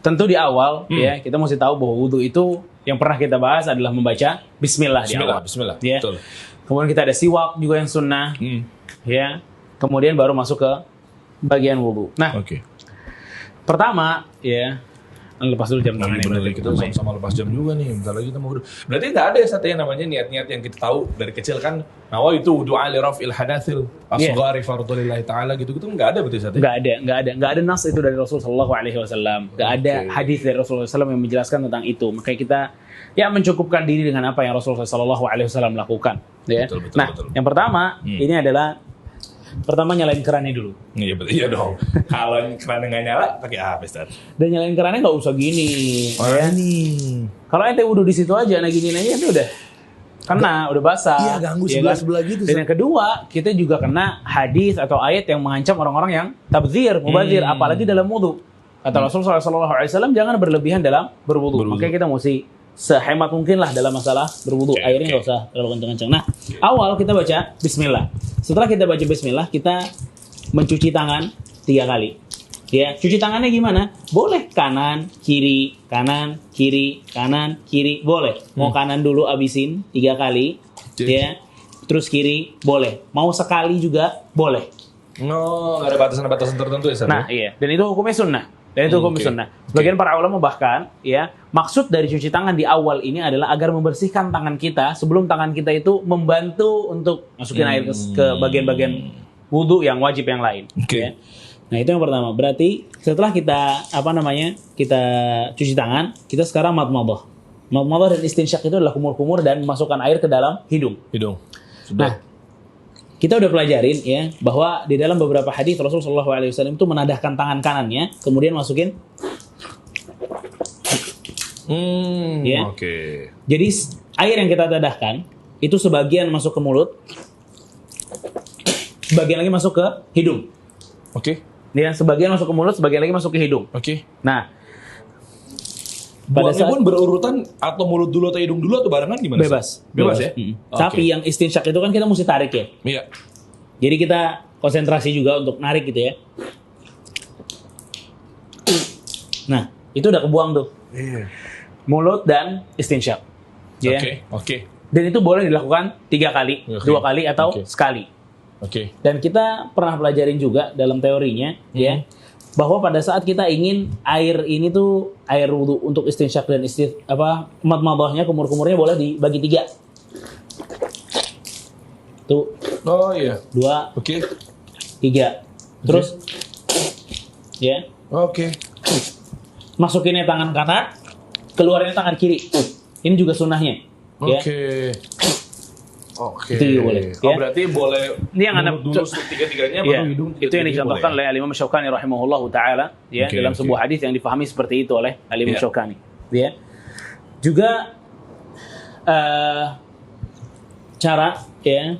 tentu di awal ya kita mesti tahu bahwa wudu itu yang pernah kita bahas adalah membaca Bismillah di awal. Bismillah. Ya. Betul. Kemudian kita ada siwak juga yang sunnah, ya. Kemudian baru masuk ke bagian wudu. Nah, pertama ya, lepas dulu jam tangan. Benar, kita sama lepas jam juga nih. Bentar lagi kita mau wudu. Berarti nggak ada satu yang namanya niat-niat yang kita tahu dari kecil kan. Nawa itu doa li raf'il hadatsil asghari fardhulillahi ta'ala gitu nggak ada berarti satu. Nggak ada nas itu dari Rasulullah sallallahu alaihi wasallam. Nggak ada hadis dari Rasulullah SAW yang menjelaskan tentang itu. Makanya kita ya mencukupkan diri dengan apa yang Rasulullah sallallahu alaihi wasallam lakukan. Ya. Betul. Yang pertama ini adalah nyalain kerannya dulu. Iya dong. Kalau kerannya nggak nyala, pakai apa, Ustaz? Dan nyalain kerannya nggak usah gini. Ya. Kalau ente wudu di situ aja, nah giniin aja itu udah kena, udah basah. Iya, ganggu sebelah gitu. Dan yang kedua, kita juga kena hadis atau ayat yang mengancam orang-orang yang tabdzir, mubadzir, apalagi dalam wudu. Kata Rasulullah SAW, jangan berlebihan dalam berwudu. Makanya kita mesti sehemat mungkin lah dalam masalah berwudu. Airnya nggak usah terlalu kencang-kencang. Nah, awal kita baca Bismillah. Setelah kita baca Bismillah, kita mencuci tangan 3 kali. Ya, cuci tangannya gimana? Boleh kanan, kiri, kanan, kiri, kanan, kiri, boleh. Mau kanan dulu abisin 3 kali, ya. Terus kiri boleh. Mau sekali juga boleh. No, nggak ada batasan-batasan tertentu ya, Ustaz? Nah, iya. Dan itu hukumnya sunnah. Sebagian para ulama bahkan, ya, maksud dari cuci tangan di awal ini adalah agar membersihkan tangan kita sebelum tangan kita itu membantu untuk masukin air ke bagian-bagian wudu yang wajib yang lain. Ya. Nah, itu yang pertama. Berarti setelah kita kita cuci tangan, kita sekarang madmadah. Madmadah dan istinsyak itu adalah kumur-kumur dan memasukkan air ke dalam hidung. Nah, kita udah pelajarin ya bahwa di dalam beberapa hadis Rasulullah SAW itu menadahkan tangan kanannya, kemudian masukin. Jadi air yang kita tadahkan itu sebagian masuk ke mulut, sebagian lagi masuk ke hidung. Ya, sebagian masuk ke mulut, sebagian lagi masuk ke hidung. Nah, buangnya pun berurutan atau mulut dulu atau hidung dulu atau barengan gimana? Bebas ya. Tapi yang istinsyak itu kan kita mesti tarik ya. Iya. Jadi kita konsentrasi juga untuk narik gitu ya. Nah, itu udah kebuang tuh. Mulut dan istinsyak. Ya. Dan itu boleh dilakukan 3 kali, 2 kali atau sekali. Dan kita pernah pelajarin juga dalam teorinya ya. Bahwa pada saat kita ingin air ini tuh air wudu untuk istinsyak dan madmadahnya, kumur-kumurnya boleh dibagi 3. Tuh. 2. 3. Terus ya. Masukinnya tangan kanan, keluarinnya tangan kiri. Ini juga sunnahnya. Ya. Itu juga boleh. Berarti boleh. Ini yang anak dulu 3-3-nya baru hidung. Itu yang dicontohkan oleh Al-Imam Syaukani rahimahullahu taala ya, dalam sebuah hadis yang difahami seperti itu oleh Al-Imam Syaukani. Ya. Juga cara ya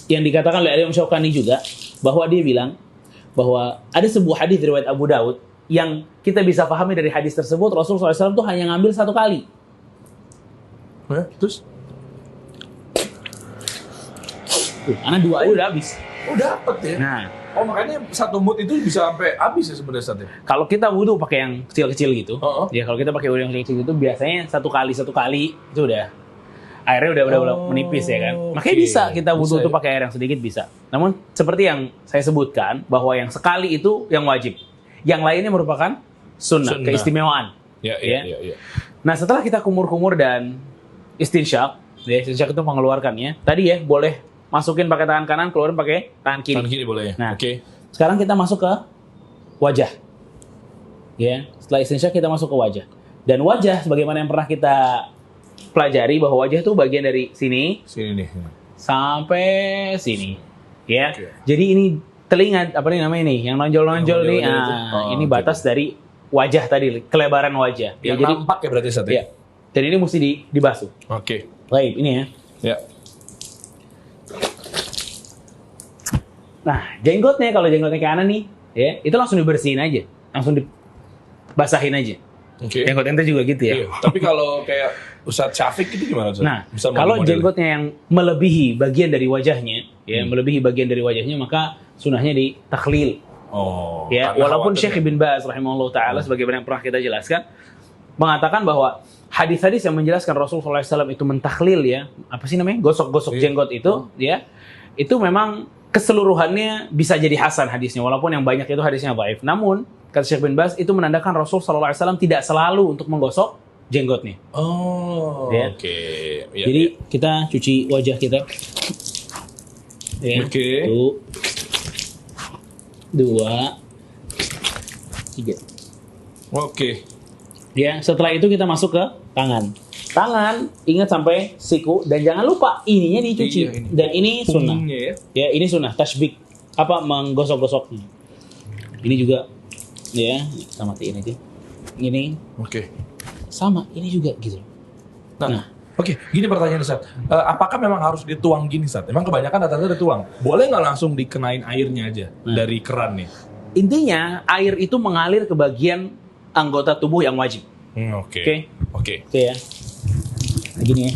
yang dikatakan oleh Al-Imam Syaukani juga bahwa dia bilang bahwa ada sebuah hadis riwayat Abu Daud yang kita bisa pahami dari hadis tersebut Rasulullah SAW tuh hanya ngambil 1 kali. Terus anak 2 aja udah habis. Dapet ya. Nah, makanya 1 mut itu bisa sampai habis ya sebenarnya, Ustaz. Kalau kita wudu pakai yang kecil-kecil gitu, ya kalau kita pakai wudu yang kecil gitu biasanya 1 kali itu udah airnya udah menipis ya kan. Makanya bisa kita wudu tuh pakai air yang sedikit bisa. Namun seperti yang saya sebutkan bahwa yang sekali itu yang wajib. Yang lainnya merupakan sunnah. Keistimewaan. Ya. Nah, setelah kita kumur-kumur dan istinsyak, ya, istinsyak itu mengeluarkannya. Tadi ya boleh masukin pakai tangan kanan, keluarin pakai tangan kiri. Tangan kiri boleh ya. Nah, sekarang kita masuk ke wajah. Ya, setelah istinsyak kita masuk ke wajah. Dan wajah sebagaimana yang pernah kita pelajari bahwa wajah itu bagian dari sini nih sampai sini. Ya. Jadi ini telinga yang nonjol nih. Ini batas dari wajah tadi, kelebaran wajah. Yang jadi nampak ya berarti satu. Ya. Dan ini mesti dibasuh. Baik, ini ya. Nah, jenggotnya kalau jenggotnya kanan nih, ya, itu langsung dibersihin aja, langsung dibasahin aja. Jenggot ente juga gitu ya. Tapi kalau kayak Ustadz Syafiq itu gimana? Nah, kalau jenggotnya yang melebihi bagian dari wajahnya, ya, melebihi bagian dari wajahnya, maka sunahnya ditakhlil. Oh. Ya, karena walaupun khawatir Syekh Ibn Baz rahimahullah taala sebagaimana yang pernah kita jelaskan mengatakan bahwa hadis-hadis yang menjelaskan Rasulullah SAW itu mentakhlil ya, apa sih namanya? Gosok-gosok jenggot itu ya. Itu memang keseluruhannya bisa jadi hasan hadisnya walaupun yang banyak itu hadisnya dhaif. Namun kata Syekh Ibn Baz itu menandakan Rasulullah SAW tidak selalu untuk menggosok jenggotnya. Oh, Ya. oke. Ya, Jadi kita cuci wajah kita. Ya. Oke. 2 3. Oke. Ya, setelah itu kita masuk ke tangan. Tangan ingat sampai siku dan jangan lupa ininya dicuci. Iya, ini. Dan ini sunnah. Punggungnya ya. Ya, ini sunnah tasbik. Apa menggosok-gosoknya. Ini juga ya, kita matiin aja. Ini Oke. sama, ini juga gitu. Nah, oke, gini pertanyaan Ustaz. Apakah memang harus dituang gini Ustaz? Emang kebanyakan rata-rata dituang. Boleh nggak langsung dikenain airnya aja dari keran nih? Intinya air itu mengalir ke bagian anggota tubuh yang wajib. Oke. Oke. Oke. Oke ya. Nah, gini ya.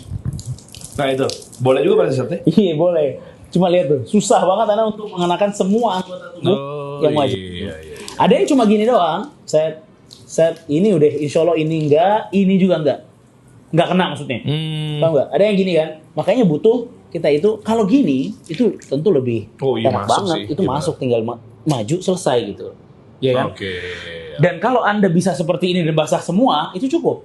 Nah itu, boleh juga berarti Ustaz ya? Iya boleh. Cuma lihat tuh, susah banget Anda untuk mengenakan semua anggota tubuh yang wajib. Iya. Ada yang cuma gini doang. Set ini udah, insya Allah ini enggak, ini juga enggak kena maksudnya. Paham nggak? Ada yang gini kan. Makanya butuh kita itu kalau gini itu tentu lebih Oh, iya, enak masuk banget. sih. Itu Iya, masuk tinggal maju selesai gitu. Iya kan? Oke. Dan kalau Anda bisa seperti ini dan basah semua, itu cukup.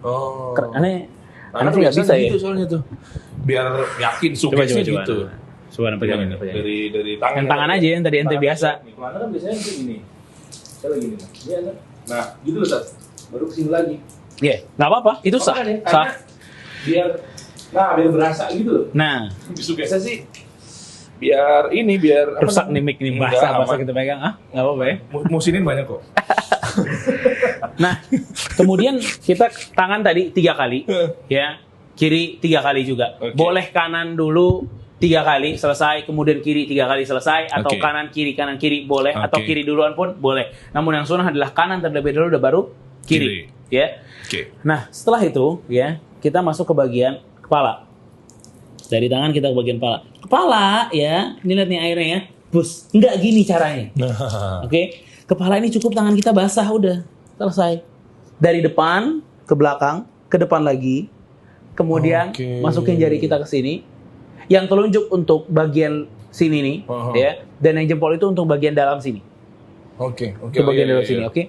Oh. Aneh sih nggak bisa ya. gitu soalnya tuh. Biar yakin suksesnya gitu. Coba pegang ini. Dari tangan. Yang tangan aja yang tadi ente biasa. Tangan kan biasanya gini. Saya lagi gini. Nah, gitu loh Ustaz. Baru kesini lagi. Iya, nggak apa-apa. Itu sah. Sah. Biar berasa gitu loh. Nah, Biasanya sih biar apa rusak nih namanya? mic nih Enggak, basah aman. kita pegang. Nggak apa-apa ya. Musinin banyak kok. Nah, kemudian kita tangan tadi 3 kali, ya, kiri 3 kali juga. Oke. Boleh kanan dulu 3 kali selesai, kemudian kiri 3 kali selesai, atau Oke. kanan kiri boleh, atau Oke. kiri duluan pun boleh. Namun yang sunnah adalah kanan terlebih dahulu, udah baru kiri, ya. Oke. Nah, setelah itu, ya, kita masuk ke bagian kepala. Dari tangan kita ke bagian kepala. Kepala, ya, ini lihat nih airnya ya, bus, nggak gini caranya. Oke, kepala ini cukup tangan kita basah udah selesai. Dari depan ke belakang, ke depan lagi, kemudian Oke. masukin jari kita ke sini. Yang telunjuk untuk bagian sini nih, ya, dan yang jempol itu untuk bagian dalam sini. Oke. Ke bagian dalam sini, oke.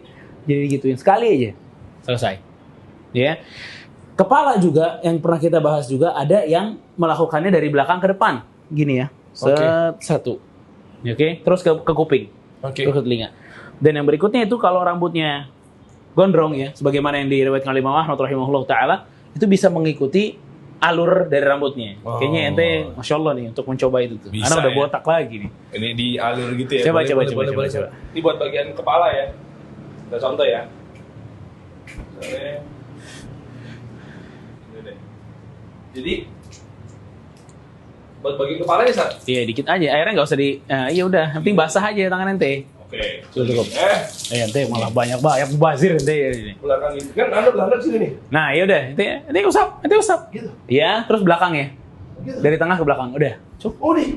Jadi gituin sekali aja, selesai. Ya, kepala juga yang pernah kita bahas juga ada yang melakukannya dari belakang ke depan, gini ya, satu. Oke, terus ke kuping. Oke. Terus ke telinga. Dan yang berikutnya itu kalau rambutnya gondrong ya, sebagaimana yang diriwayatkan oleh Imam Ahmad rahimahullah taala, itu bisa mengikuti alur dari rambutnya. Kayaknya ente Masya Allah nih untuk mencoba itu tuh. Bisa, Karena udah ya? botak lagi nih. Ini dialur gitu ya. Coba. Boleh. Ini buat bagian kepala ya. Kita contoh ya. Ini deh. Jadi buat bagian kepala ya, Sat? Iya, dikit aja. Airnya nggak usah iya udah, yang penting basah aja tangan ente. Oke. Cukup. Ente malah banyak bazir ente ini. Belakang ini. Kan Anda belakang sini nih. Nah, ya udah, ente usap. Gitu. Iya, terus belakang ya. Gitu. Dari tengah ke belakang, udah. Cukup. Oh, nih.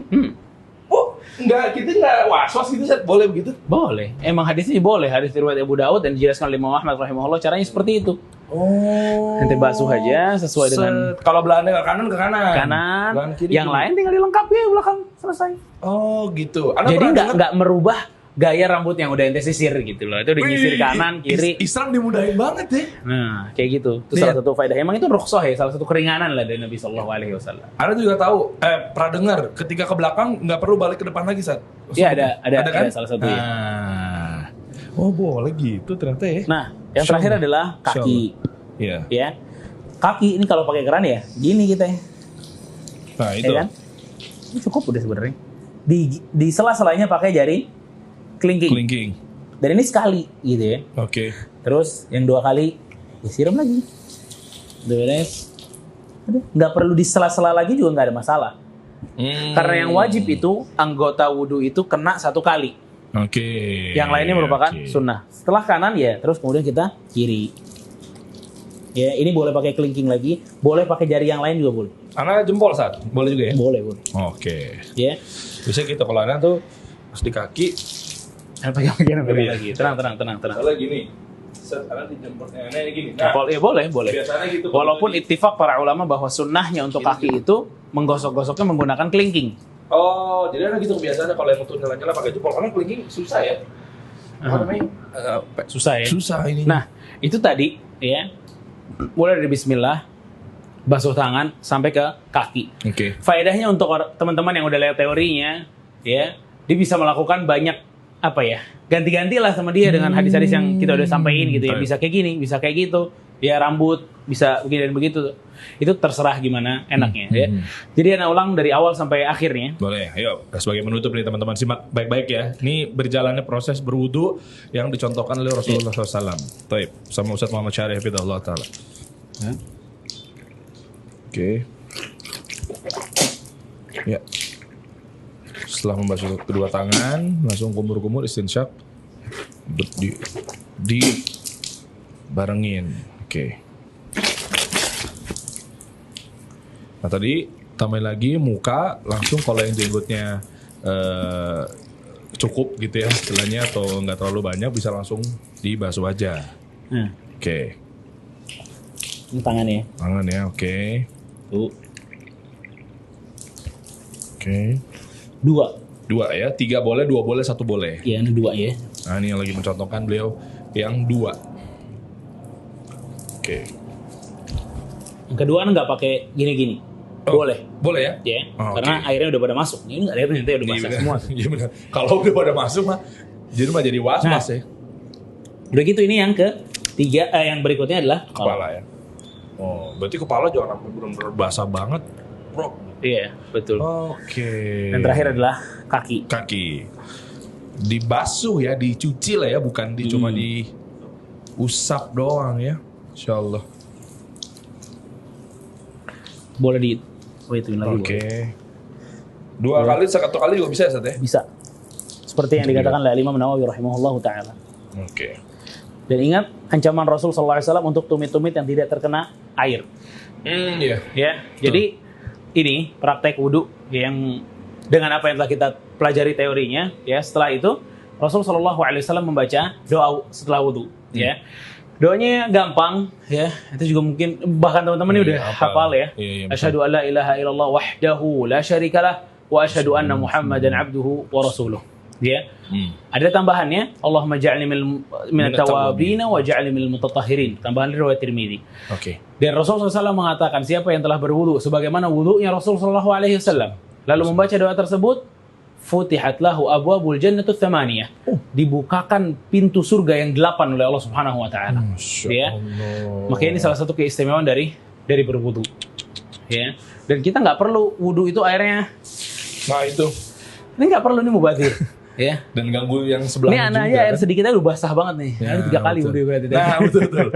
Oh, kita enggak was-was gitu, Sat. Boleh begitu? Boleh. Emang hadisnya boleh. Hadis riwayat Abu Daud dan dijelaskan oleh Imam Ahmad rahimahullah caranya seperti itu. Oh. Ente basuh aja sesuai dengan Kalau belakangnya ke kanan kanan, Belakang kiri, yang kiri. lain tinggal dilengkapi ya belakang, selesai. Oh, gitu. Anda Jadi pernah dengar- nggak merubah gaya rambut yang udah ente sisir gitu loh. Itu udah nyisir Wih, kanan, kiri. Islam dimudahin banget ya. Nah, kayak gitu. Itu Iya. salah satu faedah. Emang itu rukhsah ya, salah satu keringanan lah dari Nabi Shallallahu Alaihi Wasallam. Anda juga tahu, pernah dengar ketika ke belakang nggak perlu balik ke depan lagi, Sat? Iya, ada kan? salah satu ya. Oh, boleh gitu ternyata ya. Nah, yang terakhir adalah kaki. Iya. Ya, kaki ini kalau pakai keran ya, gini kita ya. Nah, itu. Ya kan? Ini cukup udah sebenarnya. Di sela-selanya pakai jari kelingking. Kelingking. Dan ini sekali gitu ya. Oke. Terus yang 2 kali disiram lagi. Udah beres. Udah, nggak perlu di sela-sela lagi juga nggak ada masalah. Karena yang wajib itu anggota wudhu itu kena 1 kali. Oke. Yang lainnya merupakan Oke. sunnah. Setelah kanan ya, terus kemudian kita kiri. Ya, ini boleh pakai kelingking lagi, boleh pakai jari yang lain juga boleh. Anak jempol, Sat? Boleh juga ya? Boleh. Oke. Ya. Biasanya gitu kalau anak tuh pas di kaki lagi. Tenang. Soalnya gini, sekarang dijemputnya gini. Nah, Boleh. biasanya gitu. Walaupun ittifaq para ulama bahwa sunnahnya untuk kaki itu menggosok-gosoknya menggunakan kelingking. Oh, jadi ada gitu kebiasaannya kalau yang untuk nyala-nyala pakai jempol. Karena kelingking susah ya. Apa namanya? Susah ya. Susah ini. Nah, itu tadi ya. Mulai dari bismillah, basuh tangan sampai ke kaki. Oke. Faedahnya untuk teman-teman yang udah lihat teorinya, ya, dia bisa melakukan banyak apa ya? Ganti-ganti lah sama dia dengan hadis-hadis yang kita udah sampaikan gitu ya. Bisa kayak gini, bisa kayak gitu. Ya rambut bisa begini dan begitu. Itu terserah gimana enaknya ya. Jadi anak ulang dari awal sampai akhirnya. Boleh, ayo sebagai penutup nih teman-teman simak baik-baik ya. Ini berjalannya proses berwudu yang dicontohkan oleh Rasulullah SAW. Taib, sama Ustaz Muhammad Syarih Hafidhahullah Ta'ala. Oke. Ya. Setelah membasuh kedua tangan, langsung kumur-kumur istinsyak. Di barengin. Oke. Nah tadi tambahin lagi muka, langsung kalau yang jenggotnya cukup gitu ya istilahnya atau nggak terlalu banyak bisa langsung dibasuh aja. Oke. Ini tangannya. Tangan ya, oke. Tuh. Oke. Dua ya, 3 boleh, 2 boleh, 1 boleh. Iya, ini 2 ya. Nah ini yang lagi mencontohkan beliau yang 2. Oke. Yang kedua kan nggak pakai gini-gini. Boleh. Boleh ya? Ya, Oh, karena airnya udah pada masuk. Ini nggak lihat nanti udah basah semua. Iya benar. Kalau udah pada masuk mah jadi was-was ya. Udah gitu ini yang ketiga, yang berikutnya adalah Kepala ya. Oh, berarti kepala jangan sampai benar-benar basah banget, bro. Iya, betul. Oke. Dan terakhir adalah kaki. Kaki. Dibasuh ya, dicuci lah ya, bukan cuma diusap doang ya. Insyaallah. Boleh ituin lagi. Oke. 2 kali, 1 kali juga bisa ya, Ustaz ya? Bisa. Seperti yang dikatakan oleh Imam Nawawi rahimahullahu taala. Oke. Dan ingat ancaman Rasul sallallahu alaihi wasallam untuk tumit-tumit yang tidak terkena air. Iya. Ya. Jadi ini praktek wudu yang dengan apa yang telah kita pelajari teorinya ya. Setelah itu Rasul sallallahu alaihi wasallam membaca doa setelah wudu ya. Doanya gampang ya. Itu juga mungkin bahkan teman-teman ini udah hafal ya. Asyhadu an la ilaha illallah wahdahu la syarikalah wa asyhadu anna Muhammadan abduhu wa rasuluh. Ya. Ada tambahannya Allahumma ja'alni minat tawabin wa ja'alni minal mutatahhirin. Tambahan riwayat Tirmidzi. Oke. Dan Rasulullah SAW mengatakan siapa yang telah berwudu sebagaimana wudunya Rasulullah SAW lalu membaca doa tersebut, futihat lahu abwabul jannatu tsamaniyah. Dibukakan pintu surga yang 8 oleh Allah Subhanahu wa taala. Ya. Makanya ini salah satu keistimewaan dari berwudu. Ya. Dan kita nggak perlu wudu itu airnya. Nah, itu. Ini nggak perlu nih mubazir. Ya. Dan ganggu yang sebelahnya ini anaknya air sedikitnya udah basah banget nih. Ya, ini 3 kali betul. wudu berarti. Nah, betul.